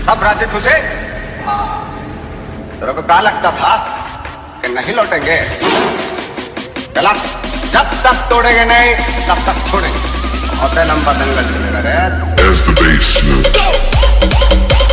सब राज्य घुसे। तेरे को क्या लगता था कि नहीं लौटेंगे? गलत। जब तक तोड़ेंगे नहीं तब तक छोड़ेंगे। बहुत लंबा दंगल चलेगा रे। As the bass moves.